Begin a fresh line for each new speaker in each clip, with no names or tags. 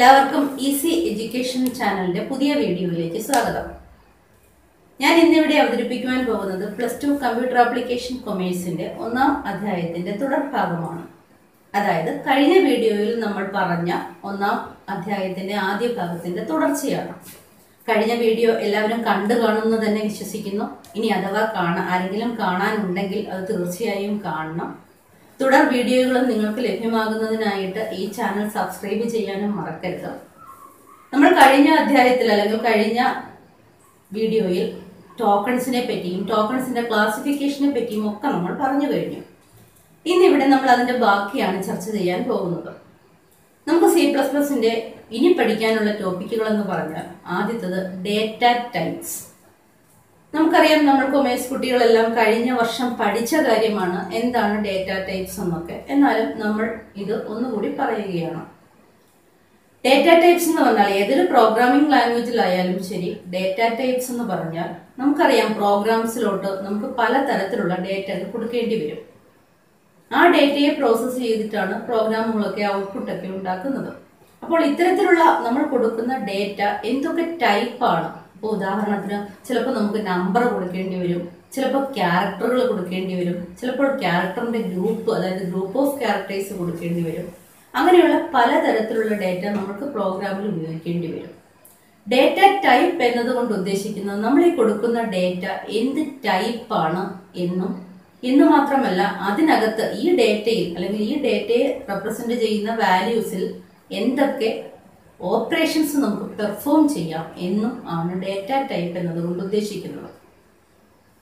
എല്ലാവർക്കും easy education ചാനലിന്റെ പുതിയ വീഡിയോയിലേക്ക് സ്വാഗതം. ഞാൻ ഇന്നിവിടെ അവതരിപ്പിക്കുവാൻ പോകുന്നത് +2 കമ്പ്യൂട്ടർ ആപ്ലിക്കേഷൻ കൊമേഴ്സിന്റെ 1ാം അധ്യായത്തിന്റെ തുടർഭാഗമാണ്. അതായത് കഴിഞ്ഞ വീഡിയോയിൽ നമ്മൾ പറഞ്ഞ 1ാം അധ്യായത്തിന്റെ ആദ്യ ഭാഗത്തിന്റെ തുടർച്ചയാണ്. കഴിഞ്ഞ വീഡിയോ എല്ലാവരും കണ്ടു കാണുമെന്ന് തന്നെ വിശ്വസിക്കുന്നു. ഇനി അഥവാ ആരെങ്കിലും കാണാനുണ്ടെങ്കിൽ അത് തീർച്ചയായും കാണണം. തുടർ വീഡിയോകളും നിങ്ങൾക്ക് ലഭ്യമാകുന്നതിനായിട്ട് ഈ ചാനൽ സബ്സ്ക്രൈബ് ചെയ്യാനും മറക്കരുത്. നമ്മൾ കഴിഞ്ഞ അധ്യായത്തിൽ അല്ലെങ്കിൽ കഴിഞ്ഞ വീഡിയോയിൽ ടോക്കൺസിനെ പറ്റിയും ടോക്കൺസിന്റെ ക്ലാസിഫിക്കേഷനെ പറ്റിയും ഒക്കെ നമ്മൾ പറഞ്ഞു കഴിഞ്ഞു. ഇന്നിവിടെ നമ്മൾ അതിന്റെ ബാക്കിയാണ് ചർച്ച ചെയ്യാൻ പോകുന്നത്. നമുക്ക് C++ന്റെ ഇനി പഠിക്കാനുള്ള ടോപ്പിക്കുകൾ എന്ന് പറഞ്ഞാൽ ആദ്യത്തത് ഡേറ്റ ടൈപ്സ്. നമുക്കറിയാം, നമ്മൾ കൊമേഴ്സ് കുട്ടികളെല്ലാം കഴിഞ്ഞ വർഷം പഠിച്ച കാര്യമാണ് എന്താണ് ഡേറ്റ ടൈപ്സ് എന്നൊക്കെ. എന്നാലും നമ്മൾ ഇത് ഒന്നുകൂടി പറയുകയാണ്. ഡേറ്റ ടൈപ്സ് എന്ന് പറഞ്ഞാൽ ഏതൊരു പ്രോഗ്രാമിംഗ് ലാംഗ്വേജിലായാലും ശരി, ഡേറ്റ ടൈപ്സ് എന്ന് പറഞ്ഞാൽ നമുക്കറിയാം പ്രോഗ്രാംസിലോട്ട് നമുക്ക് പലതരത്തിലുള്ള ഡേറ്റകൾ കൊടുക്കേണ്ടി വരും. ആ ഡേറ്റയെ പ്രോസസ്സ് ചെയ്തിട്ടാണ് പ്രോഗ്രാമുകളൊക്കെ ഔട്ട്പുട്ടൊക്കെ ഉണ്ടാക്കുന്നത്. അപ്പോൾ ഇത്തരത്തിലുള്ള നമ്മൾ കൊടുക്കുന്ന ഡേറ്റ എന്തൊക്കെ ടൈപ്പാണ്? ഇപ്പോൾ ഉദാഹരണത്തിന് ചിലപ്പോൾ നമുക്ക് നമ്പർ കൊടുക്കേണ്ടി വരും, ചിലപ്പോൾ ക്യാരക്ടറുകൾ കൊടുക്കേണ്ടി വരും, ചിലപ്പോൾ ക്യാരക്ടറിന്റെ ഗ്രൂപ്പ്, അതായത് ഗ്രൂപ്പ് ഓഫ് ക്യാരക്ടേഴ്സ് കൊടുക്കേണ്ടി വരും. അങ്ങനെയുള്ള പലതരത്തിലുള്ള ഡേറ്റ നമുക്ക് പ്രോഗ്രാമിൽ ഉപയോഗിക്കേണ്ടി വരും. ഡേറ്റ ടൈപ്പ് എന്നതുകൊണ്ട് ഉദ്ദേശിക്കുന്നത് നമ്മൾ ഈ കൊടുക്കുന്ന ഡേറ്റ എന്ത് ടൈപ്പാണ് എന്ന് മാത്രമല്ല, അതിനകത്ത് ഈ ഡേറ്റയിൽ അല്ലെങ്കിൽ ഈ ഡേറ്റയെ റെപ്രസെന്റ് ചെയ്യുന്ന വാല്യൂസിൽ എന്തൊക്കെ ഓപ്പറേഷൻസ് നമുക്ക് പെർഫോം ചെയ്യാം എന്നും ആണ് ഡേറ്റ ടൈപ്പ് എന്നതുകൊണ്ട് ഉദ്ദേശിക്കുന്നത്.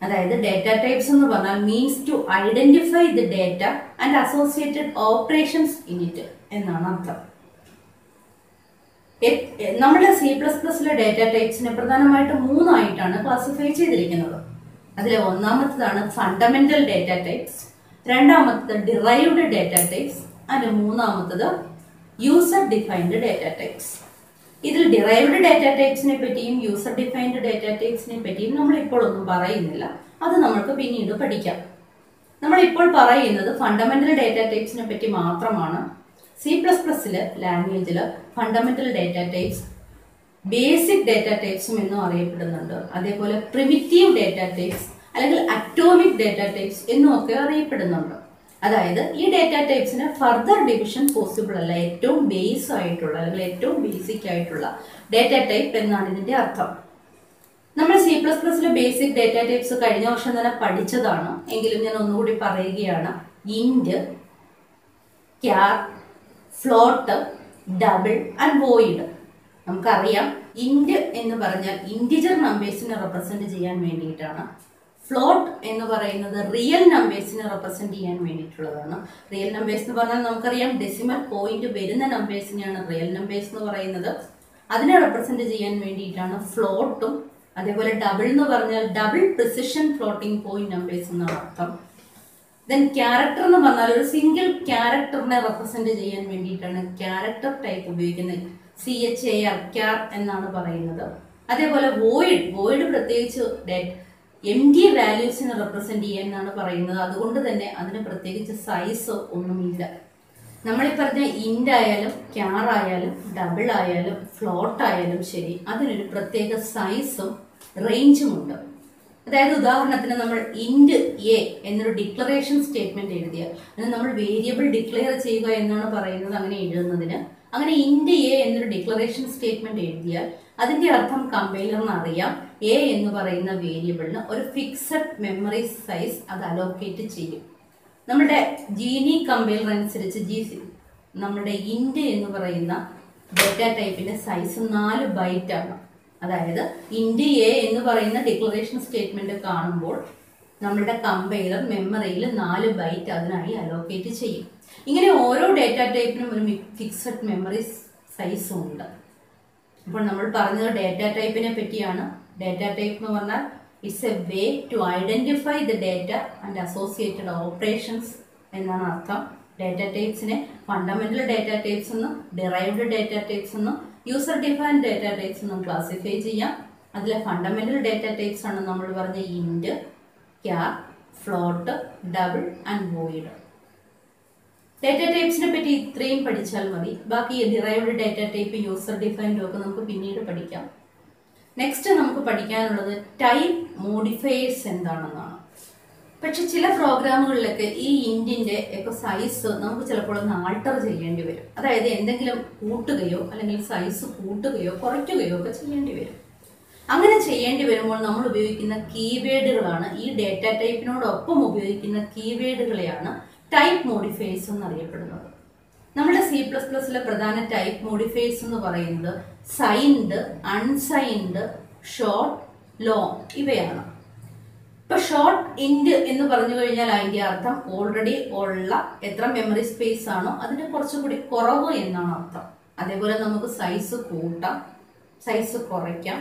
അതായത് ഡേറ്റ ടൈപ്സ് എന്ന് പറഞ്ഞാൽ means to identify the data and associated operations in it എന്നാണ് അർത്ഥം. നമ്മുടെ C++ലെ ഡേറ്റ ടൈപ്സിനെ പ്രധാനമായിട്ടും 3 ആയിട്ടാണ് ക്ലാസിഫൈ ചെയ്തിരിക്കുന്നത്. അതിലെ ഒന്നാമത്തേതാണ് ഫണ്ടമെന്റൽ ഡേറ്റ ടൈപ്സ്, രണ്ടാമത്തേത് ഡിറൈവ്ഡ് ഡേറ്റ ടൈപ്സ്, അതിന്റെ മൂന്നാമത്തേത് യൂസർ ഡിഫൈൻഡ് ഡേറ്റ ടൈപ്സ്. ഇതിൽ ഡിറൈവ്ഡ് ഡേറ്റ ടൈപ്സിനെ പറ്റിയും യൂസർ ഡിഫൈൻഡ് ഡേറ്റ ടൈപ്സിനെ പറ്റിയും നമ്മൾ ഇപ്പോൾ ഒന്നും പറയുന്നില്ല. അത് നമുക്ക് പിന്നീട് പഠിക്കാം. നമ്മൾ ഇപ്പോൾ പറയുന്നത് ഫണ്ടമെന്റൽ ഡേറ്റ ടൈപ്സിനെ പറ്റി മാത്രമാണ്. C++ലെ ലാംഗ്വേജിൽ fundamental data types basic data ടൈപ്സും എന്നും അറിയപ്പെടുന്നുണ്ട്. അതേപോലെ പ്രിമിറ്റീവ് ഡേറ്റ ടൈപ്സ് അല്ലെങ്കിൽ അറ്റോമിക് ഡേറ്റ ടൈപ്സ് എന്നും ഒക്കെ അറിയപ്പെടുന്നുണ്ട്. അതായത് ഈ ഡേറ്റ ടൈപ്സിന് ഫർദർ ഡിവിഷൻ പോസിബിൾ അല്ല. ഏറ്റവും ബേസ് ആയിട്ടുള്ള അല്ലെങ്കിൽ ഏറ്റവും ബേസിക് ആയിട്ടുള്ള ഡേറ്റ ടൈപ്പ് എന്നാണ് ഇതിന്റെ അർത്ഥം. നമ്മൾ C++ലെ ബേസിക് ഡേറ്റ ടൈപ്സ് കഴിഞ്ഞ വർഷം തന്നെ പഠിച്ചതാണ്. എങ്കിലും ഞാൻ ഒന്നുകൂടി പറയുകയാണ്. Int, char, float, double and void. നമുക്കറിയാം, ഇന്റ് എന്ന് പറഞ്ഞാൽ ഇന്റിജർ നമ്പേഴ്സിനെ റെപ്രസെന്റ് ചെയ്യാൻ വേണ്ടിയിട്ടാണ്. ഫ്ലോട്ട് എന്ന് പറയുന്നത് റിയൽ നമ്പേഴ്സിനെ റെപ്രസെന്റ് ചെയ്യാൻ വേണ്ടിയിട്ടുള്ളതാണ്. റിയൽ നമ്പേഴ്സ് എന്ന് പറഞ്ഞാൽ നമുക്കറിയാം ഡെസിമൽ പോയിന്റ് വരുന്ന നമ്പേഴ്സിനെയാണ് റിയൽ നമ്പേഴ്സ് എന്ന് പറയുന്നത്. അതിനെ റെപ്രസെന്റ് ചെയ്യാൻ വേണ്ടിയിട്ടാണ് ഫ്ലോട്ടും. അതേപോലെ ഡബിൾ എന്ന് പറഞ്ഞാൽ double precision floating point numbers എന്നാണ് അർത്ഥം. ദെൻ ക്യാരക്ടർ എന്ന് പറഞ്ഞാൽ ഒരു സിംഗിൾ ക്യാരക്ടറിനെ റെപ്രസെന്റ് ചെയ്യാൻ വേണ്ടിയിട്ടാണ് ക്യാരക്ടർ ടൈപ്പ് ഉപയോഗിക്കുന്നത്. CHAR, ക്യാർ എന്നാണ് പറയുന്നത്. അതേപോലെ വോയിഡ് പ്രത്യേകിച്ച് empty വാല്യൂസിനെ റെപ്രസെന്റ് ചെയ്യാനാണ് പറയുന്നത്. അതുകൊണ്ട് തന്നെ അതിന് പ്രത്യേകിച്ച് സൈസ് ഒന്നുമില്ല. നമ്മളീ പറഞ്ഞ ഇന്റ് ആയാലും ക്യാർ ആയാലും ഡബിൾ ആയാലും ഫ്ലോട്ട് ആയാലും ശരി, അതിനൊരു പ്രത്യേക സൈസും റേഞ്ചും ഉണ്ട്. അതായത് ഉദാഹരണത്തിന് നമ്മൾ ഇന്റ് എ എന്നൊരു ഡിക്ലറേഷൻ സ്റ്റേറ്റ്മെന്റ് എഴുതിയാൽ അതിന് നമ്മൾ വേരിയബിൾ ഡിക്ലെയർ ചെയ്യുക എന്നാണ് പറയുന്നത്. അങ്ങനെ എഴുതുന്നതിന് അങ്ങനെ ഇന്റ് എ എന്നൊരു ഡിക്ലറേഷൻ സ്റ്റേറ്റ്മെന്റ് എഴുതിയാൽ അതിന്റെ അർത്ഥം കമ്പൈലറിന് അറിയാം എ എന്ന് പറയുന്ന വേരിയബിളിന് ഒരു ഫിക്സഡ് മെമ്മറി സൈസ് അത് അലോക്കേറ്റ് ചെയ്യും. നമ്മുടെ ജീനി കമ്പൈലർ അനുസരിച്ച് നമ്മുടെ ഇന്റ് എന്ന് പറയുന്ന ഡേറ്റ ടൈപ്പിന്റെ സൈസ് 4 ബൈറ്റ് ആണ്. അതായത് ഇന്റ് എ എന്ന് പറയുന്ന ഡിക്ലറേഷൻ സ്റ്റേറ്റ്മെന്റ് കാണുമ്പോൾ നമ്മുടെ കമ്പൈലർ മെമ്മറിയിൽ 4 ബൈറ്റ് അതിനായി അലോക്കേറ്റ് ചെയ്യും. ഇങ്ങനെ ഓരോ ഡേറ്റ ടൈപ്പിനും ഒരു ഫിക്സഡ് മെമ്മറി സൈസും ഉണ്ട്. അപ്പോൾ നമ്മൾ പറഞ്ഞത് ഡേറ്റ ടൈപ്പിനെ പറ്റിയാണ്. ഡേറ്റ ടൈപ്പ് എന്ന് പറഞ്ഞാൽ it's a way to identify the data and associated operations എന്നാണ് അർത്ഥം. ഡേറ്റ ടൈപ്സിനെ ഫണ്ടമെന്റൽ ഡേറ്റ ടൈപ്സ് എന്നും ഡിറൈവ്ഡ് ഡേറ്റ ടൈപ്സ് എന്നും യൂസർ ഡിഫൈൻഡ് ഡേറ്റ ടൈപ്സ് എന്നും ക്ലാസിഫൈ ചെയ്യാം. അതിലെ ഫണ്ടമെന്റൽ ഡേറ്റ ടൈപ്സ് ആണ് നമ്മൾ പറഞ്ഞ int, char, float, double and void. Data ടൈപ്സിനെ പറ്റി ഇത്രയും പഠിച്ചാൽ മതി. ബാക്കി ഡിറൈവ്ഡ് ഡേറ്റ ടൈപ്പ്, യൂസർ ഡിഫൈൻഡും ഒക്കെ നമുക്ക് പിന്നീട് പഠിക്കാം. നെക്സ്റ്റ് നമുക്ക് പഠിക്കാനുള്ളത് ടൈപ്പ് മോഡിഫയേഴ്സ് എന്താണെന്നാണ്. പക്ഷെ ചില പ്രോഗ്രാമുകളിലൊക്കെ ഈ ഇൻറ്റിന്റെ ഒക്കെ സൈസ് നമുക്ക് ചിലപ്പോൾ ഒന്ന് ആൾട്ടർ ചെയ്യേണ്ടി വരും. അതായത് എന്തെങ്കിലും കൂട്ടുകയോ അല്ലെങ്കിൽ സൈസ് കൂട്ടുകയോ കുറയ്ക്കുകയോ ഒക്കെ ചെയ്യേണ്ടി വരും. അങ്ങനെ ചെയ്യേണ്ടി വരുമ്പോൾ നമ്മൾ ഉപയോഗിക്കുന്ന കീവേഡുകളാണ്, ഈ ഡേറ്റ ടൈപ്പിനോടൊപ്പം ഉപയോഗിക്കുന്ന കീവേഡുകളെയാണ് ടൈപ്പ് മോഡിഫയേഴ്സ് എന്നറിയപ്പെടുന്നത്. നമ്മുടെ C++ലെ പ്രധാന ടൈപ്പ് മോഡിഫയേഴ്സ് എന്ന് പറയുന്നത് സൈൻഡ്, അൺസൈൻഡ്, ഷോർട്ട്, ലോങ് ഇവയാണ്. ഇപ്പൊ ഷോർട്ട് ഇന്റ് എന്ന് പറഞ്ഞു കഴിഞ്ഞാൽ അതിന്റെ അർത്ഥം ഓൾറെഡി ഉള്ള എത്ര മെമ്മറി സ്പേസ് ആണോ അതിന് കുറച്ചുകൂടി കുറവ് എന്നാണ് അർത്ഥം. അതേപോലെ നമുക്ക് സൈസ് കൂട്ടാം, സൈസ് കുറയ്ക്കാം.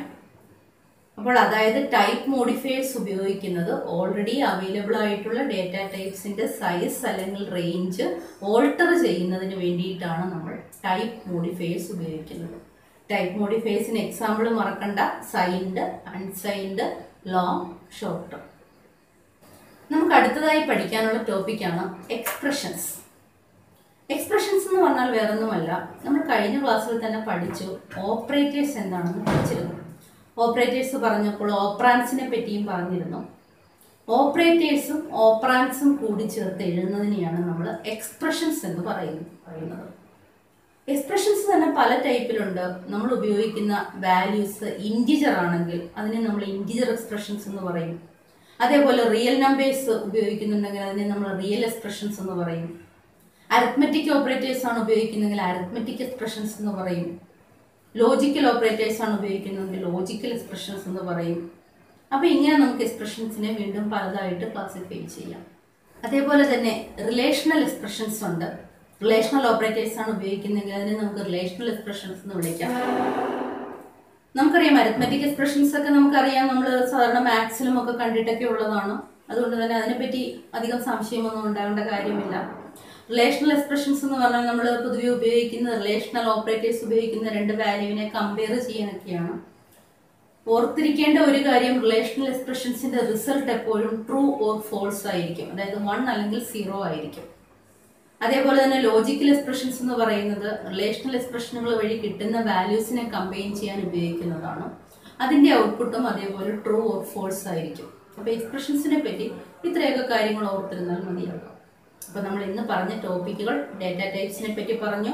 അപ്പോൾ അതായത് ടൈപ്പ് മോഡിഫയേഴ്സ് ഉപയോഗിക്കുന്നത് ഓൾറെഡി അവൈലബിൾ ആയിട്ടുള്ള ഡേറ്റ ടൈപ്സിന്റെ സൈസ് അല്ലെങ്കിൽ റേഞ്ച് ഓൾട്ടർ ചെയ്യുന്നതിന് വേണ്ടിയിട്ടാണ് നമ്മൾ ടൈപ്പ് മോഡിഫയേഴ്സ് ഉപയോഗിക്കുന്നത്. ടൈപ്പ് മോഡിഫയേഴ്സിന് എക്സാമ്പിൾ മറക്കണ്ട, സൈൻഡ്, അൺസൈൻഡ്, ലോങ്, ഷോർട്ട്. നമുക്ക് അടുത്തതായി പഠിക്കാനുള്ള ടോപ്പിക്കാണ് എക്സ്പ്രഷൻസ്. എക്സ്പ്രഷൻസ് എന്ന് പറഞ്ഞാൽ വേറൊന്നുമല്ല, നമ്മൾ കഴിഞ്ഞ ക്ലാസ്സിൽ തന്നെ പഠിച്ചു ഓപ്പറേറ്റേഴ്സ് എന്താണെന്ന് പഠിച്ചിരുന്നു. ഓപ്പറേറ്റേഴ്സ് പറഞ്ഞപ്പോൾ ഓപ്പറാൻസിനെ പറ്റിയും പറഞ്ഞിരുന്നു. ഓപ്പറേറ്റേഴ്സും ഓപ്പറാൻസും കൂടി ചേർത്ത് എഴുതുന്നതിനെയാണ് നമ്മൾ എക്സ്പ്രഷൻസ് എന്ന് പറയുന്നത്. എക്സ്പ്രഷൻസ് തന്നെ പല ടൈപ്പിലുണ്ട്. നമ്മൾ ഉപയോഗിക്കുന്ന വാല്യൂസ് ഇൻറ്റിജർ ആണെങ്കിൽ അതിനെ നമ്മൾ ഇൻറ്റിജർ എക്സ്പ്രഷൻസ് എന്ന് പറയും. അതേപോലെ റിയൽ നമ്പേഴ്സ് ഉപയോഗിക്കുന്നുണ്ടെങ്കിൽ അതിനെ നമ്മൾ റിയൽ എക്സ്പ്രഷൻസ് എന്ന് പറയും. അരിത്മെറ്റിക് ഓപ്പറേറ്റേഴ്സ് ആണ് ഉപയോഗിക്കുന്നതെങ്കിൽ അരിത്മെറ്റിക് എക്സ്പ്രഷൻസ് എന്ന് പറയും. ലോജിക്കൽ ഓപ്പറേറ്റേഴ്സ് ആണ് ഉപയോഗിക്കുന്നതെങ്കിൽ ലോജിക്കൽ എക്സ്പ്രഷൻസ് എന്ന് പറയും. അപ്പൊ ഇങ്ങനെ നമുക്ക് എക്സ്പ്രഷൻസിനെ വീണ്ടും പലതായിട്ട് ക്ലാസിഫൈ ചെയ്യാം. അതേപോലെ തന്നെ റിലേഷണൽ എക്സ്പ്രഷൻസ് ഉണ്ട്. റിലേഷണൽ ഓപ്പറേറ്റേഴ്സ് ആണ് ഉപയോഗിക്കുന്നതെങ്കിൽ അതിനെ നമുക്ക് റിലേഷണൽ എക്സ്പ്രഷൻസ് എന്ന് വിളിക്കാം. നമുക്കറിയാം അരിത്മെറ്റിക് എക്സ്പ്രഷൻസ് ഒക്കെ നമുക്കറിയാം, നമ്മൾ സാധാരണ മാത്സിലും ഒക്കെ കണ്ടിട്ടൊക്കെ ഉള്ളതാണ്. അതുകൊണ്ട് തന്നെ അതിനെപ്പറ്റി അധികം സംശയമൊന്നും ഉണ്ടാകേണ്ട കാര്യമില്ല. റിലേഷണൽ എക്സ്പ്രഷൻസ് എന്ന് പറഞ്ഞാൽ നമ്മൾ പൊതുവെ ഉപയോഗിക്കുന്ന റിലേഷണൽ ഓപ്പറേറ്റേഴ്സ് ഉപയോഗിക്കുന്ന രണ്ട് വാല്യൂവിനെ കമ്പയർ ചെയ്യാനൊക്കെയാണ്. ഓർത്തിരിക്കേണ്ട ഒരു കാര്യം, റിലേഷണൽ എക്സ്പ്രഷൻസിന്റെ റിസൾട്ട് എപ്പോഴും ട്രൂ ഓർ ഫോൾസ് ആയിരിക്കും, അതായത് 1 അല്ലെങ്കിൽ 0 ആയിരിക്കും. അതേപോലെ തന്നെ ലോജിക്കൽ എക്സ്പ്രഷൻസ് എന്ന് പറയുന്നത് റിലേഷണൽ എക്സ്പ്രഷനുകൾ വഴി കിട്ടുന്ന വാല്യൂസിനെ കമ്പൈൻ ചെയ്യാൻ ഉപയോഗിക്കുന്നതാണ്. അതിന്റെ ഔട്ട്പുട്ടും അതേപോലെ ട്രൂ ഓർ ഫോൾസ് ആയിരിക്കും. അപ്പൊ എക്സ്പ്രഷൻസിനെ പറ്റി ഇത്രയൊക്കെ കാര്യങ്ങൾ ഓർത്തിരുന്നാൽ മതിയാകും. അപ്പൊ നമ്മൾ ഇന്ന് പറഞ്ഞ ടോപ്പിക്കുകൾ ഡേറ്റ ടൈപ്സിനെ പറ്റി പറഞ്ഞു,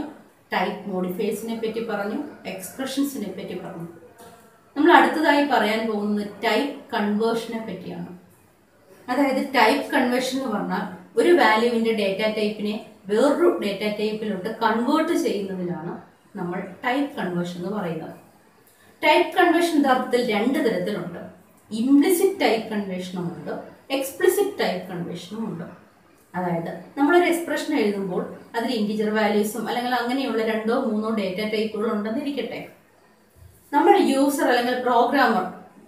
ടൈപ്പ് മോഡിഫയേഴ്സിനെ പറ്റി പറഞ്ഞു, എക്സ്പ്രഷൻസിനെ പറ്റി പറഞ്ഞു. നമ്മൾ അടുത്തതായി പറയാൻ പോകുന്നത് ടൈപ്പ് കൺവേർഷനെ പറ്റിയാണ്. അതായത് ടൈപ്പ് കൺവേർഷൻ എന്ന് പറഞ്ഞാൽ ഒരു വാല്യൂവിന്റെ ഡേറ്റ ടൈപ്പിനെ വേറൊരു ഡേറ്റ ടൈപ്പിലോട്ട് കൺവേർട്ട് ചെയ്യുന്നതിനാണ് നമ്മൾ ടൈപ്പ് കൺവേർഷൻ എന്ന് പറയുന്നത്. ടൈപ്പ് കൺവേർഷൻ യഥാർത്ഥത്തിൽ രണ്ട് തരത്തിലുണ്ട്. ഇംപ്ലിസിറ്റ് ടൈപ്പ് കൺവേർഷനും ഉണ്ട്, എക്സ്പ്ലിസിറ്റ് ടൈപ്പ് കൺവേർഷനും ഉണ്ട്. അതായത് നമ്മളൊരു എക്സ്പ്രഷൻ എഴുതുമ്പോൾ അതിൽ ഇൻറ്റിജർ വാല്യൂസും അല്ലെങ്കിൽ അങ്ങനെയുള്ള 2 or 3 ഡേറ്റ ടൈപ്പുകൾ ഉണ്ടെന്നിരിക്കട്ടെ. നമ്മൾ യൂസർ അല്ലെങ്കിൽ പ്രോഗ്രാമർ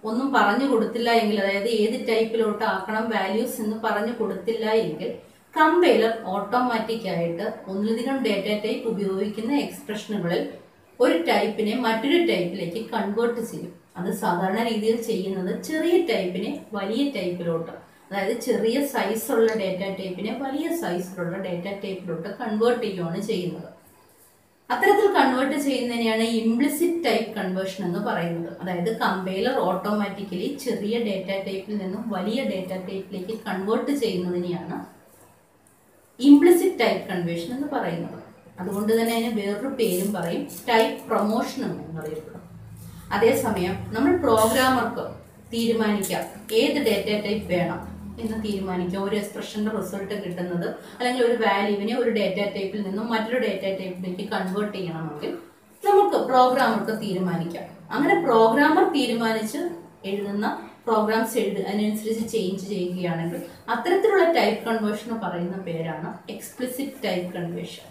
ഒന്നും പറഞ്ഞു കൊടുത്തില്ല എങ്കിൽ, അതായത് ഏത് ടൈപ്പിലോട്ട് ആക്കണം വാല്യൂസ് എന്ന് പറഞ്ഞു കൊടുത്തില്ല എങ്കിൽ, കമ്പൈലർ ഓട്ടോമാറ്റിക് ആയിട്ട് ഒന്നിലധികം ഡേറ്റ ടൈപ്പ് ഉപയോഗിക്കുന്ന എക്സ്പ്രഷനുകളിൽ ഒരു ടൈപ്പിനെ മറ്റൊരു ടൈപ്പിലേക്ക് കൺവേർട്ട് ചെയ്യും. അത് സാധാരണ രീതിയിൽ ചെയ്യുന്നത് ചെറിയ ടൈപ്പിനെ വലിയ ടൈപ്പിലോട്ട്, അതായത് ചെറിയ സൈസുള്ള ഡേറ്റ ടൈപ്പിനെ വലിയ സൈസിലുള്ള ഡേറ്റ ടൈപ്പിലോട്ട് കൺവേർട്ട് ചെയ്യുകയാണ് ചെയ്യുന്നത്. അത്തരത്തിൽ കൺവേർട്ട് ചെയ്യുന്നതിനെയാണ് ഇംപ്ലിസിറ്റ് ടൈപ്പ് കൺവേർഷൻ എന്ന് പറയുന്നത്. അതായത് കമ്പൈലർ ഓട്ടോമാറ്റിക്കലി ചെറിയ ഡേറ്റ ടൈപ്പിൽ നിന്നും വലിയ ഡേറ്റ ടൈപ്പിലേക്ക് കൺവേർട്ട് ചെയ്യുന്നതിനെയാണ് ഇംപ്ലിസിറ്റ് ടൈപ്പ് കൺവേർഷൻ എന്ന് പറയുന്നത്. അതുകൊണ്ട് തന്നെ അതിന് വേറൊരു പേരും പറയും, ടൈപ്പ് പ്രൊമോഷൻ എന്നറിയപ്പെടും. അതേസമയം നമ്മൾ പ്രോഗ്രാമർക്ക് തീരുമാനിക്കാം ഏത് ഡേറ്റ ടൈപ്പ് വേണം എന്ന് തീരുമാനിക്കാം. ഒരു എക്സ്പ്രഷന്റെ റിസൾട്ട് കിട്ടുന്നത് അല്ലെങ്കിൽ ഒരു വാല്യൂവിനെ ഒരു ഡേറ്റ ടൈപ്പിൽ നിന്നും മറ്റൊരു ഡേറ്റ ടൈപ്പിലേക്ക് കൺവേർട്ട് ചെയ്യണമെങ്കിൽ നമുക്ക് പ്രോഗ്രാമർക്ക് തീരുമാനിക്കാം. അങ്ങനെ പ്രോഗ്രാമർ തീരുമാനിച്ച് എഴുതുന്ന പ്രോഗ്രാംസ് അതിനനുസരിച്ച് ചേഞ്ച് ചെയ്യുകയാണെങ്കിൽ അത്തരത്തിലുള്ള ടൈപ്പ് കൺവേർഷൻ പറയുന്ന പേരാണ് എക്സ്പ്ലിസിറ്റ് ടൈപ്പ് കൺവേർഷൻ.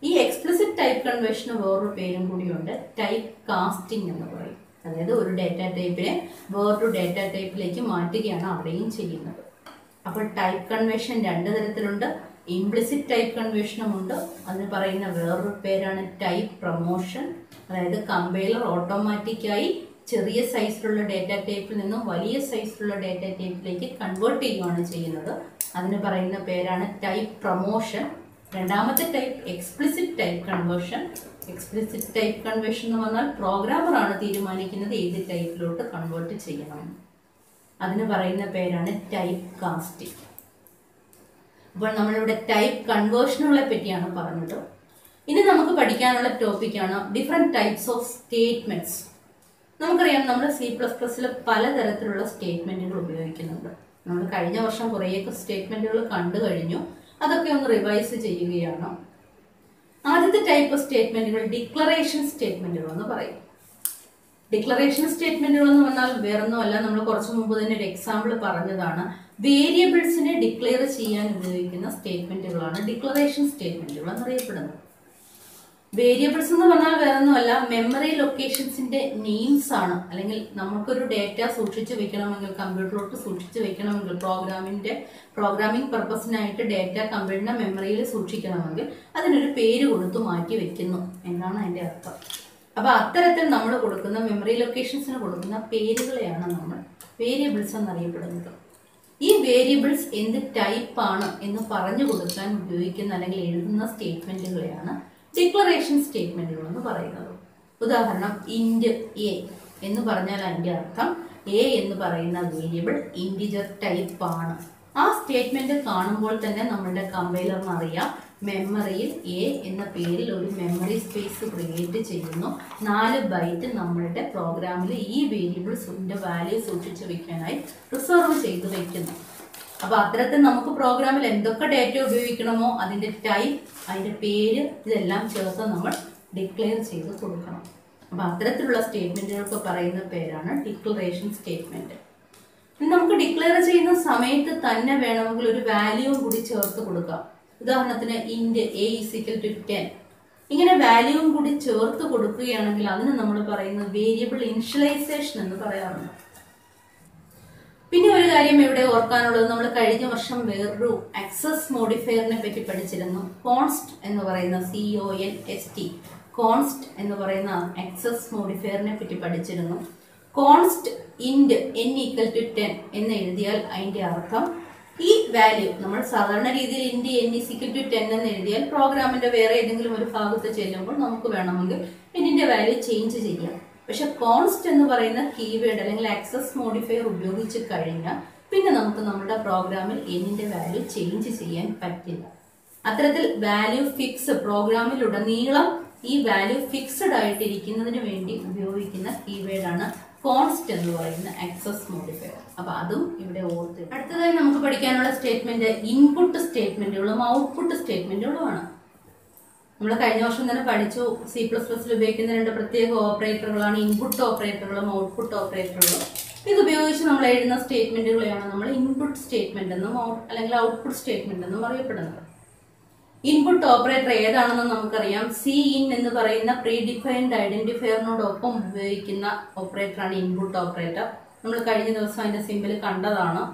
ഈ എക്സ്പ്ലിസിറ്റ് ടൈപ്പ് കൺവേർഷന് വേറൊരു പേരും കൂടിയുണ്ട്, ടൈപ്പ് കാസ്റ്റിംഗ് എന്ന് പറയും. അതായത് ഒരു ഡേറ്റ ടൈപ്പിനെ വേറൊരു ഡേറ്റ ടൈപ്പിലേക്ക് മാറ്റുകയാണ് അവിടെയും ചെയ്യുന്നത്. അപ്പോൾ ടൈപ്പ് കൺവേർഷൻ രണ്ട് തരത്തിലുണ്ട്. ഇംപ്ലിസിറ്റ് ടൈപ്പ് കൺവേർഷനും ഉണ്ട്. അതിന് പറയുന്ന വേറൊരു പേരാണ് ടൈപ്പ് പ്രൊമോഷൻ. അതായത് കമ്പൈലർ ഓട്ടോമാറ്റിക്കായി ചെറിയ സൈസിലുള്ള ഡേറ്റ ടൈപ്പിൽ നിന്നും വലിയ സൈസിലുള്ള ഡേറ്റ ടൈപ്പിലേക്ക് കൺവേർട്ട് ചെയ്യുകയാണ് ചെയ്യുന്നത്. അതിന് പറയുന്ന പേരാണ് ടൈപ്പ് പ്രൊമോഷൻ. രണ്ടാമത്തെ type explicit type conversion. Explicit type conversion എന്ന് പറഞ്ഞാൽ പ്രോഗ്രാമറാണ് തീരുമാനിക്കുന്നത് ഏത് ടൈപ്പിലോട്ട് കൺവേർട്ട് ചെയ്യണം. അതിന് പറയുന്ന പേരാണ് ടൈപ്പ് കാസ്റ്റിംഗ്. അപ്പോൾ നമ്മളിവിടെ ടൈപ്പ് കൺവേർഷനുകളെ പറ്റിയാണ് പറഞ്ഞത്. ഇനി നമുക്ക് പഠിക്കാനുള്ള ടോപ്പിക്കാണ് ഡിഫറെന്റ് ടൈപ്സ് ഓഫ് സ്റ്റേറ്റ്മെന്റ്സ്. നമുക്കറിയാം നമ്മൾ C++ൽ പലതരത്തിലുള്ള സ്റ്റേറ്റ്മെന്റുകൾ ഉപയോഗിക്കുന്നുണ്ട്. നമ്മൾ കഴിഞ്ഞ വർഷം കുറേയൊക്കെ സ്റ്റേറ്റ്മെന്റുകൾ കണ്ടു കഴിഞ്ഞു. അതൊക്കെ ഒന്ന് റിവൈസ് ചെയ്യുകയാണ്. ആദ്യത്തെ ടൈപ്പ് ഓഫ് സ്റ്റേറ്റ്മെന്റുകൾ ഡിക്ലറേഷൻ സ്റ്റേറ്റ്മെന്റുകൾ എന്ന് പറയും. ഡിക്ലറേഷൻ സ്റ്റേറ്റ്മെന്റുകൾ എന്ന് പറഞ്ഞാൽ വേറൊന്നുമല്ല, നമ്മൾ കുറച്ചു മുമ്പ് തന്നെ ഒരു എക്സാമ്പിൾ പറഞ്ഞതാണ്. വേരിയബിൾസിനെ ഡിക്ലെയർ ചെയ്യാൻ ഉപയോഗിക്കുന്ന സ്റ്റേറ്റ്മെന്റുകളാണ് ഡിക്ലറേഷൻ സ്റ്റേറ്റ്മെന്റുകൾ എന്നറിയപ്പെടുന്നത്. വേരിയബിൾസ് എന്ന് പറഞ്ഞാൽ വേറൊന്നുമല്ല, മെമ്മറി ലൊക്കേഷൻസിന്റെ നെയിംസ് ആണ്. അല്ലെങ്കിൽ നമുക്കൊരു ഡേറ്റ സൂക്ഷിച്ചു വെക്കണമെങ്കിൽ, കമ്പ്യൂട്ടറിലോട്ട് സൂക്ഷിച്ചു വെക്കണമെങ്കിൽ, പ്രോഗ്രാമിംഗ് പർപ്പസിനായിട്ട് ഡേറ്റ കമ്പ്യൂട്ടറിന്റെ മെമ്മറിയിൽ സൂക്ഷിക്കണമെങ്കിൽ അതിനൊരു പേര് കൊടുത്തു മാറ്റി വെക്കുന്നു എന്നാണ് അതിന്റെ അർത്ഥം. അപ്പൊ അത്തരത്തിൽ നമ്മൾ കൊടുക്കുന്ന മെമ്മറി ലൊക്കേഷൻസിന് കൊടുക്കുന്ന പേരുകളെയാണ് നമ്മൾ വേരിയബിൾസ് എന്നറിയപ്പെടുന്നത്. ഈ വേരിയബിൾസ് എന്ത് ടൈപ്പ് ആണ് എന്ന് പറഞ്ഞു കൊടുക്കാൻ ഉപയോഗിക്കുന്ന അല്ലെങ്കിൽ എഴുതുന്ന സ്റ്റേറ്റ്മെന്റുകളെയാണ് ഡിക്ലറേഷൻ സ്റ്റേറ്റ്മെന്റുകൾ എന്ന് പറയുന്നത്. ഉദാഹരണം, ഇന്റ് എ എന്ന് പറഞ്ഞാൽ അതിന്റെ അർത്ഥം എ എന്ന് പറയുന്ന വേരിയബിൾ ഇന്റിജർ ടൈപ്പ് ആണ്. ആ സ്റ്റേറ്റ്മെന്റ് കാണുമ്പോൾ തന്നെ നമ്മളുടെ കമ്പൈലറിന് അറിയാം മെമ്മറിയിൽ എ എന്ന പേരിൽ ഒരു മെമ്മറി സ്പേസ് ക്രിയേറ്റ് ചെയ്യുന്നു. 4 ബൈറ്റ് നമ്മളുടെ പ്രോഗ്രാമിൽ ഈ വേരിയബിൾസിന്റെ വാല്യൂ സൂക്ഷിച്ചു വെക്കാനായി റിസർവ് ചെയ്ത് വെക്കുന്നു. അപ്പൊ അത്തരത്തിൽ നമുക്ക് പ്രോഗ്രാമിൽ എന്തൊക്കെ ഡേറ്റ ഉപയോഗിക്കണമോ അതിന്റെ ടൈപ്പ്, അതിന്റെ പേര്, ഇതെല്ലാം ചേർത്ത് നമ്മൾ ഡിക്ലെയർ ചെയ്ത് കൊടുക്കണം. അപ്പൊ അത്തരത്തിലുള്ള സ്റ്റേറ്റ്മെന്റുകൾക്ക് പറയുന്ന പേരാണ് ഡിക്ലറേഷൻ സ്റ്റേറ്റ്മെന്റ്. നമുക്ക് ഡിക്ലെയർ ചെയ്യുന്ന സമയത്ത് തന്നെ വേണമെങ്കിൽ ഒരു വാല്യൂവും കൂടി ചേർത്ത് കൊടുക്കാം. ഉദാഹരണത്തിന് ഇന്റ് a = 10 ഇങ്ങനെ വാല്യൂവും കൂടി ചേർത്ത് കൊടുക്കുകയാണെങ്കിൽ അതിന് നമ്മൾ പറയുന്നത് വേരിയബിൾ ഇനിഷ്യലൈസേഷൻ എന്ന് പറയാറുണ്ട്. പിന്നെ ഒരു കാര്യം ഇവിടെ ഓർക്കാനുള്ളത്, നമ്മൾ കഴിഞ്ഞ വർഷം വേറൊരു ആക്സസ് മോഡിഫയറിനെ പറ്റി പഠിച്ചിരുന്നു. കോൺസ്റ്റ് എന്ന് പറയുന്ന CONST കോൺസ്റ്റ് എന്ന് പറയുന്ന ആക്സസ് മോഡിഫയറിനെ പറ്റി പഠിച്ചിരുന്നു. കോൺസ്റ്റ് ഇന്റ് n = 10 എന്ന് എഴുതിയാൽ അതിന്റെ അർത്ഥം ഈ വാല്യൂ നമ്മൾ സാധാരണ രീതിയിൽ ഇന്റ് n = 10 എന്ന് എഴുതിയാൽ പ്രോഗ്രാമിന്റെ വേറെ ഏതെങ്കിലും ഒരു ഭാഗത്ത് ചെല്ലുമ്പോൾ നമുക്ക് വേണമെങ്കിൽ എന്നിന്റെ വാല്യൂ ചേഞ്ച് ചെയ്യാം. പക്ഷെ കോൺസ്റ്റ് എന്ന് പറയുന്ന കീവേഡ് അല്ലെങ്കിൽ ആക്സസ് മോഡിഫയർ ഉപയോഗിച്ച് കഴിഞ്ഞാൽ പിന്നെ നമുക്ക് നമ്മുടെ പ്രോഗ്രാമിൽ എന്നിന്റെ വാല്യൂ ചേഞ്ച് ചെയ്യാൻ പറ്റില്ല. അത്തരത്തിൽ വാല്യൂ ഫിക്സ് പ്രോഗ്രാമിലുടനീളം ഈ വാല്യൂ ഫിക്സ്ഡ് ആയിട്ടിരിക്കുന്നതിന് വേണ്ടി ഉപയോഗിക്കുന്ന കീവേഡാണ് കോൺസ്റ്റ് എന്ന് പറയുന്ന ആക്സസ് മോഡിഫയർ. അപ്പൊ അതും ഇവിടെ ഓർത്ത്. അടുത്തതായി നമുക്ക് പഠിക്കാനുള്ള സ്റ്റേറ്റ്മെന്റ് ഇൻപുട്ട് സ്റ്റേറ്റ്മെന്റുകളും ഔട്ട്പുട്ട് സ്റ്റേറ്റ്മെന്റുകളുമാണ്. നമ്മൾ കഴിഞ്ഞ വർഷം തന്നെ പഠിച്ചു. C++ൽ ഉപയോഗിക്കുന്ന 2 പ്രത്യേക ഓപ്പറേറ്ററുകളാണ് ഇൻപുട്ട് ഓപ്പറേറ്ററുകളും ഔട്ട്പുട്ട് ഓപ്പറേറ്ററുകളും. ഇത് ഉപയോഗിച്ച് നമ്മൾ എഴുതുന്ന സ്റ്റേറ്റ്മെന്റുകളെയാണ് നമ്മൾ ഇൻപുട്ട് സ്റ്റേറ്റ്മെന്റ് എന്നും അല്ലെങ്കിൽ ഔട്ട്പുട്ട് സ്റ്റേറ്റ്മെന്റ് എന്നും അറിയപ്പെടുന്നത്. ഇൻപുട്ട് ഓപ്പറേറ്റർ ഏതാണെന്ന് നമുക്കറിയാം. Cin എന്ന് പറയുന്ന പ്രീ ഡിഫൈൻഡ് ഐഡന്റിഫയറിനോടൊപ്പം ഉപയോഗിക്കുന്ന ഓപ്പറേറ്ററാണ് ഇൻപുട്ട് ഓപ്പറേറ്റർ. നമ്മൾ കഴിഞ്ഞ ദിവസം അതിന്റെ സിമ്പിൾ കണ്ടതാണ്.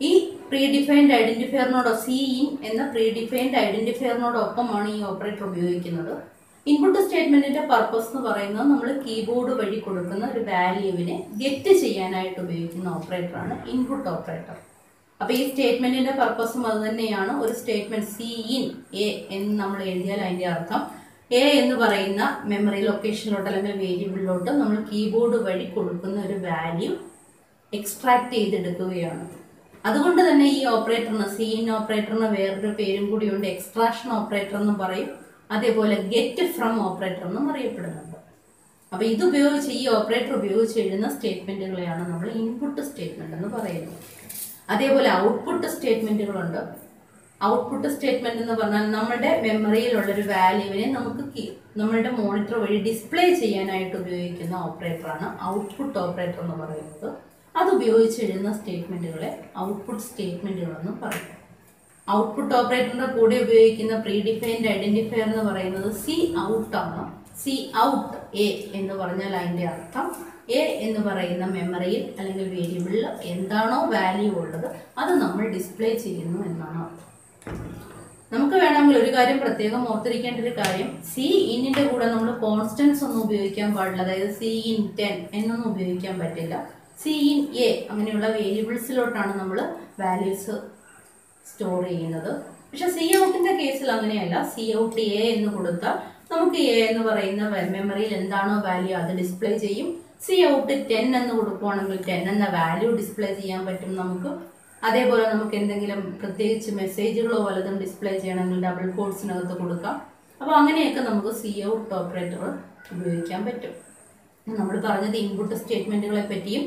ഈ പ്രീ ഡിഫൈൻഡ് ഐഡന്റിഫയറിനോട് Cin എന്ന പ്രീ ഡിഫൈൻഡ് ഐഡന്റിഫയറിനോടൊപ്പമാണ് ഈ ഓപ്പറേറ്റർ ഉപയോഗിക്കുന്നത്. ഇൻപുട്ട് സ്റ്റേറ്റ്മെന്റിന്റെ പർപ്പസ് എന്ന് പറയുന്നത് നമ്മൾ കീബോർഡ് വഴി കൊടുക്കുന്ന ഒരു വാല്യൂവിനെ ഗെറ്റ് ചെയ്യാനായിട്ട് ഉപയോഗിക്കുന്ന ഓപ്പറേറ്ററാണ് ഇൻപുട്ട് ഓപ്പറേറ്റർ. അപ്പൊ ഈ സ്റ്റേറ്റ്മെന്റിന്റെ പർപ്പസും അത് തന്നെയാണ്. ഒരു സ്റ്റേറ്റ്മെന്റ് Cin A എന്ന് നമ്മൾ എഴുതിയാൽ അതിന്റെ അർത്ഥം A എന്ന് പറയുന്ന മെമ്മറി ലൊക്കേഷനിലോട്ട് അല്ലെങ്കിൽ വേരിയബിളിലോട്ട് നമ്മൾ കീബോർഡ് വഴി കൊടുക്കുന്ന ഒരു വാല്യൂ എക്സ്ട്രാക്ട് ചെയ്തെടുക്കുകയാണ്. അതുകൊണ്ട് തന്നെ ഈ ഓപ്പറേറ്ററിന് Cin ഓപ്പറേറ്ററിന് വേറൊരു പേരും കൂടിയുണ്ട്. എക്സ്ട്രാക്ഷൻ ഓപ്പറേറ്റർ എന്നും പറയും. അതേപോലെ ഗെറ്റ് ഫ്രം ഓപ്പറേറ്റർ എന്നും അറിയപ്പെടുന്നുണ്ട്. അപ്പൊ ഇത് ഉപയോഗിച്ച് ഈ ഓപ്പറേറ്റർ ഉപയോഗിച്ച് എഴുതുന്ന സ്റ്റേറ്റ്മെന്റുകളെയാണ് നമ്മൾ ഇൻപുട്ട് സ്റ്റേറ്റ്മെന്റ് എന്ന് പറയുന്നത്. അതേപോലെ ഔട്ട്പുട്ട് സ്റ്റേറ്റ്മെന്റുകളുണ്ട്. ഔട്ട്പുട്ട് സ്റ്റേറ്റ്മെന്റ് എന്ന് പറഞ്ഞാൽ നമ്മുടെ മെമ്മറിയിലുള്ളൊരു വാല്യൂവിനെ നമുക്ക് നമ്മളുടെ മോണിറ്റർ വഴി ഡിസ്പ്ലേ ചെയ്യാനായിട്ട് ഉപയോഗിക്കുന്ന ഓപ്പറേറ്ററാണ് ഔട്ട്പുട്ട് ഓപ്പറേറ്റർ എന്ന് പറയുന്നത്. അത് ഉപയോഗിച്ച് എഴുതുന്ന സ്റ്റേറ്റ്മെന്റുകളെ ഔട്ട്പുട്ട് സ്റ്റേറ്റ്മെന്റുകൾ എന്ന് പറയും. ഔട്ട്പുട്ട് ഓപ്പറേറ്ററിന്റെ കൂടെ ഉപയോഗിക്കുന്ന പ്രീ ഡിഫൈൻഡ് ഐഡന്റിഫയർ എന്ന് പറയുന്നത് Cout ആണ്. Cout A എന്ന് പറഞ്ഞാൽ അതിന്റെ അർത്ഥം A എന്ന് പറയുന്ന മെമ്മറിയിൽ അല്ലെങ്കിൽ വേരിയബിളിൽ എന്താണോ വാല്യൂ ഉള്ളത് അത് നമ്മൾ ഡിസ്പ്ലേ ചെയ്യുന്നു എന്നാണ് അർത്ഥം. നമുക്ക് വേണമെങ്കിൽ ഒരു കാര്യം പ്രത്യേകം ഓർത്തിരിക്കേണ്ട ഒരു കാര്യം, Cinന്റെ കൂടെ നമ്മൾ കോൺസ്റ്റൻസ് ഒന്നും ഉപയോഗിക്കാൻ പാടില്ല. അതായത് Cin 10 എന്നൊന്നും ഉപയോഗിക്കാൻ പറ്റില്ല. Cin A അങ്ങനെയുള്ള വേരിയബിൾസിലോട്ടാണ് നമ്മൾ വാല്യൂസ് സ്റ്റോർ ചെയ്യുന്നത്. പക്ഷെ സി ഔട്ടിന്റെ കേസിൽ അങ്ങനെയല്ല. സി ഔട്ട് എ എന്ന് കൊടുത്താൽ നമുക്ക് എ എന്ന് പറയുന്ന മെമ്മറിയിൽ എന്താണോ വാല്യൂ അത് ഡിസ്പ്ലേ ചെയ്യും. സി ഔട്ട് 10 എന്ന് കൊടുക്കുവാണെങ്കിൽ 10 എന്ന വാല്യൂ ഡിസ്പ്ലേ ചെയ്യാൻ പറ്റും നമുക്ക്. അതേപോലെ നമുക്ക് എന്തെങ്കിലും പ്രത്യേകിച്ച് മെസ്സേജുകളോ വല്ലതും ഡിസ്പ്ലേ ചെയ്യണമെങ്കിൽ ഡബിൾ കോട്ട്സിനകത്ത് കൊടുക്കാം. അപ്പോൾ അങ്ങനെയൊക്കെ നമുക്ക് സി ഔട്ട് ഓപ്പറേറ്റർ ഉപയോഗിക്കാൻ പറ്റും. നമ്മൾ പറഞ്ഞത് ഇൻപുട്ട് സ്റ്റേറ്റ്മെന്റുകളെ പറ്റിയും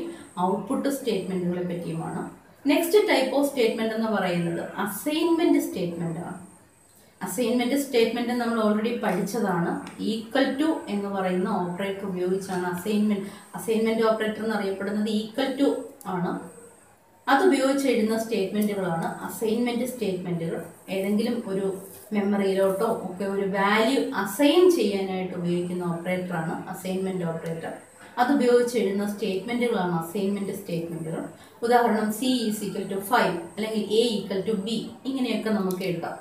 ഔട്ട്പുട്ട് സ്റ്റേറ്റ്മെന്റുകളെ പറ്റിയുമാണ്. നെക്സ്റ്റ് ടൈപ്പ് ഓഫ് സ്റ്റേറ്റ്മെന്റ് എന്ന് പറയുന്നത് അസൈൻമെന്റ് സ്റ്റേറ്റ്മെന്റ് ആണ്. അസൈൻമെന്റ് സ്റ്റേറ്റ്മെന്റ് നമ്മൾ ഓൾറെഡി പഠിച്ചതാണ്. ഈക്വൽ ടു എന്ന് പറയുന്ന ഓപ്പറേറ്റർ ഉപയോഗിച്ചാണ് അസൈൻമെന്റ് ഓപ്പറേറ്റർ എന്നറിയപ്പെടുന്നത് ഈക്വൽ ടു ആണ്. അത് ഉപയോഗിച്ച് എഴുതുന്ന സ്റ്റേറ്റ്മെന്റുകളാണ് അസൈൻമെന്റ് സ്റ്റേറ്റ്മെന്റുകൾ. ഏതെങ്കിലും ഒരു മെമ്മറിയിലോട്ടോ ഒക്കെ ഒരു വാല്യൂ അസൈൻ ചെയ്യാനായിട്ട് ഉപയോഗിക്കുന്ന ഓപ്പറേറ്ററാണ് അസൈൻമെന്റ് ഓപ്പറേറ്റർ. അത് ഉപയോഗിച്ച് എഴുതുന്ന സ്റ്റേറ്റ്മെന്റുകളാണ് അസൈൻമെന്റ് സ്റ്റേറ്റ്മെന്റുകൾ. ഉദാഹരണം C = 5 അല്ലെങ്കിൽ A = B ഇങ്ങനെയൊക്കെ നമുക്ക് എഴുതാം.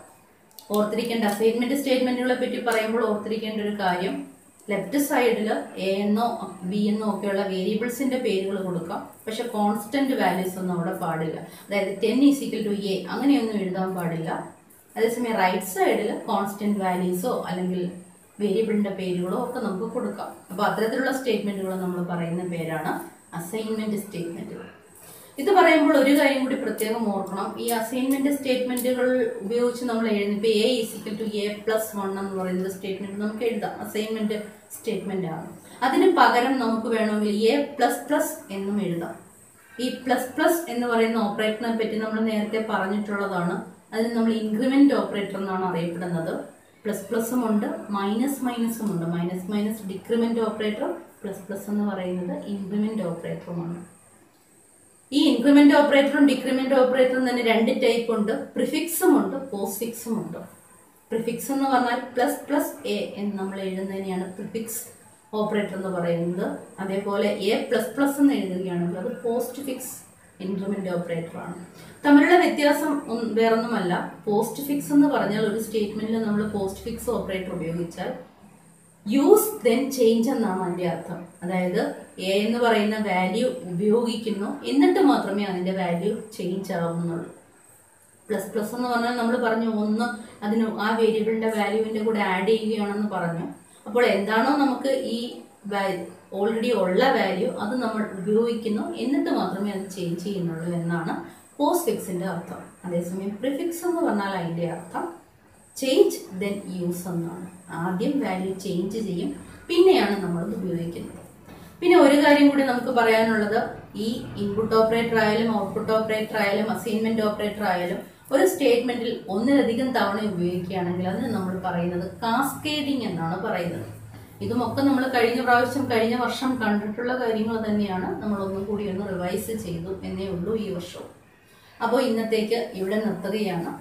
ഓർത്തിരിക്കേണ്ട അസൈൻമെന്റ് സ്റ്റേറ്റ്മെന്റുകളെ പറ്റി പറയുമ്പോൾ ഓർത്തിരിക്കേണ്ട ഒരു കാര്യം, ലെഫ്റ്റ് സൈഡിൽ A എന്നോ B എന്നോ ഒക്കെയുള്ള വേരിയബിൾസിന്റെ പേരുകൾ കൊടുക്കാം. പക്ഷെ കോൺസ്റ്റന്റ് വാല്യൂസ് ഒന്നും അവിടെ പാടില്ല. അതായത് 10 = A അങ്ങനെയൊന്നും എഴുതാൻ പാടില്ല. അതേസമയം റൈറ്റ് സൈഡിൽ കോൺസ്റ്റന്റ് വാല്യൂസോ അല്ലെങ്കിൽ വേരിയബിളിന്റെ പേരുകളോ ഒക്കെ നമുക്ക് കൊടുക്കാം. അപ്പൊ അത്തരത്തിലുള്ള സ്റ്റേറ്റ്മെന്റുകൾ നമ്മൾ പറയുന്ന പേരാണ് അസൈൻമെന്റ് സ്റ്റേറ്റ്മെന്റുകൾ. ഇത് പറയുമ്പോൾ ഒരു കാര്യം കൂടി പ്രത്യേകം ഓർക്കണം. ഈ അസൈൻമെന്റ് സ്റ്റേറ്റ്മെന്റുകൾ ഉപയോഗിച്ച് നമ്മൾ എഴുതുമ്പോൾ A = A+1 എന്ന് പറയുന്ന സ്റ്റേറ്റ്മെന്റ് നമുക്ക് എഴുതാം. അസൈൻമെന്റ് സ്റ്റേറ്റ്മെന്റ് ആണ്. അതിന് പകരം നമുക്ക് വേണമെങ്കിൽ A++ എന്നും എഴുതാം. ഈ പ്ലസ് എന്ന് പറയുന്ന ഓപ്പറേറ്ററിനെ പറ്റി നമ്മൾ നേരത്തെ പറഞ്ഞിട്ടുള്ളതാണ്. അതിന് നമ്മൾ ഇൻക്രിമെന്റ് ഓപ്പറേറ്റർ എന്നാണ് അറിയപ്പെടുന്നത്. പ്ലസും ഉണ്ട്, മൈനസും ഉണ്ട്. മൈനസ് ഡിക്രിമെന്റ് ഓപ്പറേറ്റർ, പ്ലസ് എന്ന് പറയുന്നത് ഇൻക്രിമെന്റ് ഓപ്പറേറ്ററുമാണ്. ഈ ഇൻക്രിമെന്റ് ഓപ്പറേറ്ററും ഡിക്രിമെന്റ് ഓപ്പറേറ്ററും തന്നെ രണ്ട് ടൈപ്പ് ഉണ്ട്. പ്രിഫിക്സും ഉണ്ട്, പോസ്റ്റ്ഫിക്സും ഉണ്ട്. പ്രിഫിക്സ് എന്ന് പറഞ്ഞാൽ ++A എന്ന് നമ്മൾ എഴുതുന്നതിനെയാണ് പ്രിഫിക്സ് ഓപ്പറേറ്റർ എന്ന് പറയുന്നത്. അതേപോലെ A++ എന്ന് എഴുതുകയാണെങ്കിൽ അത് പോസ്റ്റ്ഫിക്സ് ഇൻക്രിമെന്റ് ഓപ്പറേറ്റർ ആണ്. തമ്മിലുള്ള വ്യത്യാസം വേറൊന്നുമല്ല. പോസ്റ്റ്ഫിക്സ് എന്ന് പറഞ്ഞാൽ ഒരു സ്റ്റേറ്റ്മെന്റിൽ നമ്മൾ പോസ്റ്റ്ഫിക്സ് ഓപ്പറേറ്റർ ഉപയോഗിച്ചാൽ യൂസ് ദെൻ ചേഞ്ച് എന്നാണ് അതിന്റെ അർത്ഥം. അതായത് A എന്ന് പറയുന്ന വാല്യൂ ഉപയോഗിക്കുന്നു, എന്നിട്ട് മാത്രമേ അതിന്റെ വാല്യൂ ചേഞ്ച് ആവുന്നുള്ളൂ. ++ എന്ന് പറഞ്ഞാൽ നമ്മൾ പറഞ്ഞു ഒന്ന് അതിന് ആ വേരിയബിളിന്റെ വാല്യൂവിന്റെ കൂടെ ആഡ് ചെയ്യുകയാണെന്ന് പറഞ്ഞു. അപ്പോൾ എന്താണോ നമുക്ക് ഈ ഓൾറെഡി ഉള്ള വാല്യൂ അത് നമ്മൾ ഉപയോഗിക്കുന്നു, എന്നിട്ട് മാത്രമേ അത് ചേഞ്ച് ചെയ്യുന്നുള്ളൂ എന്നാണ് പോസ്റ്റ്ഫിക്സിന്റെ അർത്ഥം. അതേസമയം പ്രിഫിക്സ് എന്ന് പറഞ്ഞാൽ അതിന്റെ അർത്ഥം ചേഞ്ച് ദെൻ യൂസ് എന്നാണ്. ആദ്യം വാല്യൂ ചേഞ്ച് ചെയ്യും, പിന്നെയാണ് നമ്മളത് ഉപയോഗിക്കുന്നത്. പിന്നെ ഒരു കാര്യം കൂടി നമുക്ക് പറയാനുള്ളത്, ഈ ഇൻപുട്ട് ഓപ്പറേറ്റർ ആയാലും ഔട്ട്പുട്ട് ഓപ്പറേറ്റർ ആയാലും അസൈൻമെന്റ് ഓപ്പറേറ്റർ ആയാലും ഒരു സ്റ്റേറ്റ്മെന്റിൽ ഒന്നിലധികം തവണ ഉപയോഗിക്കുകയാണെങ്കിൽ അതിന് നമ്മൾ പറയുന്നത് കാസ്കേഡിംഗ് എന്നാണ് പറയുന്നത്. ഇതുമൊക്കെ നമ്മൾ കഴിഞ്ഞ വർഷം കണ്ടിട്ടുള്ള കാര്യങ്ങൾ തന്നെയാണ്. നമ്മൾ ഒന്നും കൂടി ഒന്ന് റിവൈസ് ചെയ്തു എന്നേ ഉള്ളൂ ഈ വർഷവും. അപ്പോൾ ഇന്നത്തേക്ക് ഇവിടെ നിർത്തുകയാണ്.